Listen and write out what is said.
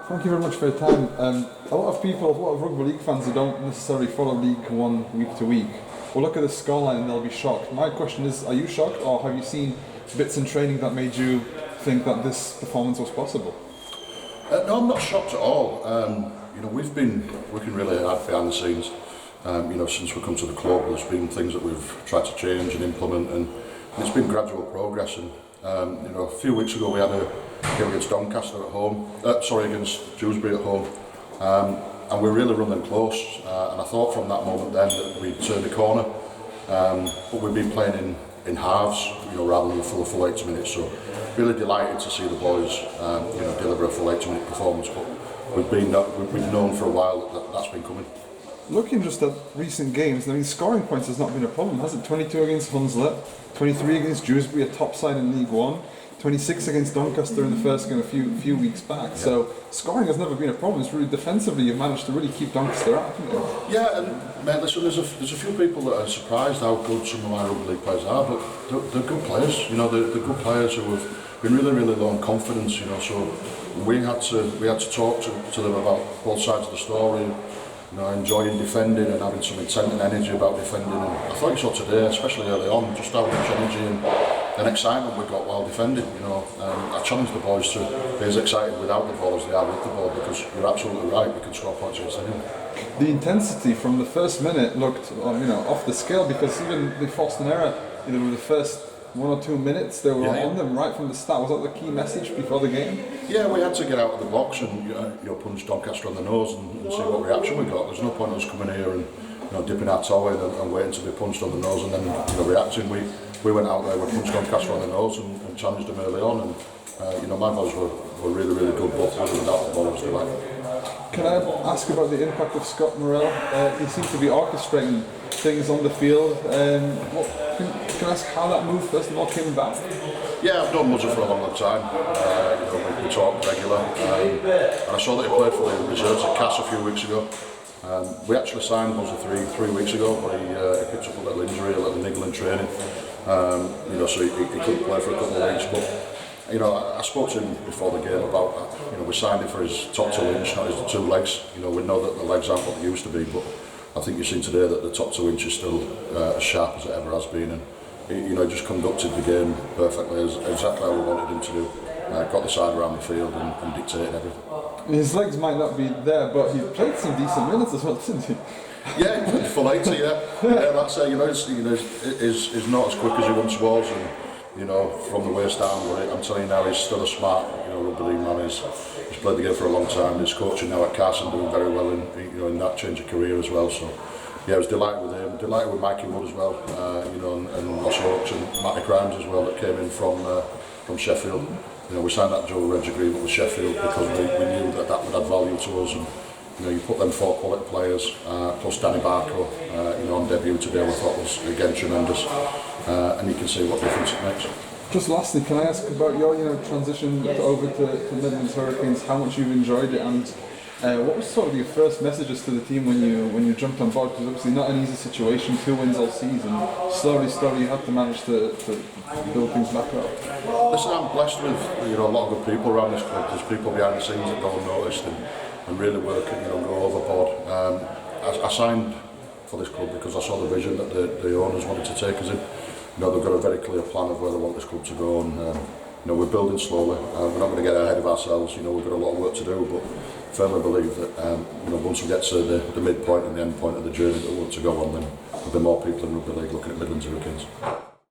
Thank you very much for your time. A lot of rugby league fans who don't necessarily follow League One week to week will look at the scoreline and they'll be shocked. My question is, are you shocked, or have you seen bits in training that made you think that this performance was possible? No, I'm not shocked at all. We've been working really hard behind the scenes. Since we come to the club, there's been things that we've tried to change and implement, and it's been gradual progress. And a few weeks ago we had a game against Doncaster at home. Against Dewsbury at home, and we really run them close. And I thought from that moment then that we'd turn the corner. But we've been playing in halves, rather than for the full 80 minutes. So really delighted to see the boys, deliver a full 80-minute performance. But we've known for a while that that's been coming. Looking just at recent games, scoring points has not been a problem, has it? 22 against Hunslet, 23 against Dewsbury, a top side in League One, 26 against Doncaster in the first game a few weeks back. Yeah. So scoring has never been a problem. It's really defensively you've managed to really keep Doncaster out, haven't you? Yeah, and mate, listen, there's a few people that are surprised how good some of my rugby league players are, but they're good players. They're good players who have been really low on confidence. So we had to talk to them about both sides of the story. Enjoying defending and having some intent and energy about defending. And I thought you saw today, especially early on, just how much energy and excitement we got while defending. I challenged the boys to be as excited without the ball as they are with the ball, because you're absolutely right, we can score points against anyone. The intensity from the first minute looked, off the scale, because even they forced an error either with the first 1 or 2 minutes. They were on them right from the start. Was that the key message before the game? Yeah, we had to get out of the box and punch Doncaster on the nose and see what reaction we got. There's no point in us coming here and dipping our toe in and waiting to be punched on the nose and then reacting. We went out there, we punched Doncaster on the nose and challenged them early on. And my boys were really good, both with and without the ball. Was delighted. Can I ask about the impact of Scott Morrell? He seems to be orchestrating things on the field. Can I ask how that move first of all came about? Yeah, I've known Muzzer for a long time. We talk regular. And I saw that he played for the reserves at Cass a few weeks ago. We actually signed Muzzer three weeks ago, but he picked up a little injury, a little niggle in training. So he couldn't play for a couple of weeks. But I spoke to him before the game about we signed him for his top 2 inch, not his 2 legs. We know that the legs aren't what they used to be, but I think you've seen today that the top 2 inch is still as sharp as it ever has been, and he just conducted the game perfectly, exactly how we wanted him to do. Got the side around the field and dictated everything. His legs might not be there, but he played some decent minutes as well, didn't he? Yeah, he played full 80. Yeah, that's it. He's not as quick as he once was, and from the waist down. But I'm telling you now, he's still a smart, rugby league man. He's played the game for a long time. He's coaching now at Cass and doing very well in that change of career as well. So yeah, I was delighted with him. Delighted with Mikey Wood as well. And Ross Oakes and Matty Grimes as well that came in from Sheffield. We signed that dual reg agreement with Sheffield because we knew that would add value to us. And you put them 4 quality players plus Danny Barker on debut today. I thought was again tremendous. And you can see what difference it makes. Just lastly, can I ask about your transition over to Midlands Hurricanes? How much you've enjoyed it, and what was sort of your first messages to the team when you jumped on board? Because obviously not an easy situation, 2 wins all season. Slowly you had to manage to build things back up. Listen, I'm blessed with a lot of good people around this club. There's people behind the scenes that go unnoticed and really work and go overboard. I signed for this club because I saw the vision that the owners wanted to take us in. They've got a very clear plan of where they want this club to go, and we're building slowly. We're not going to get ahead of ourselves. We've got a lot of work to do, but firmly believe that once we get to the midpoint and the end point of the journey that we want to go on, then there'll be more people in rugby league looking at Midlands Hurricanes.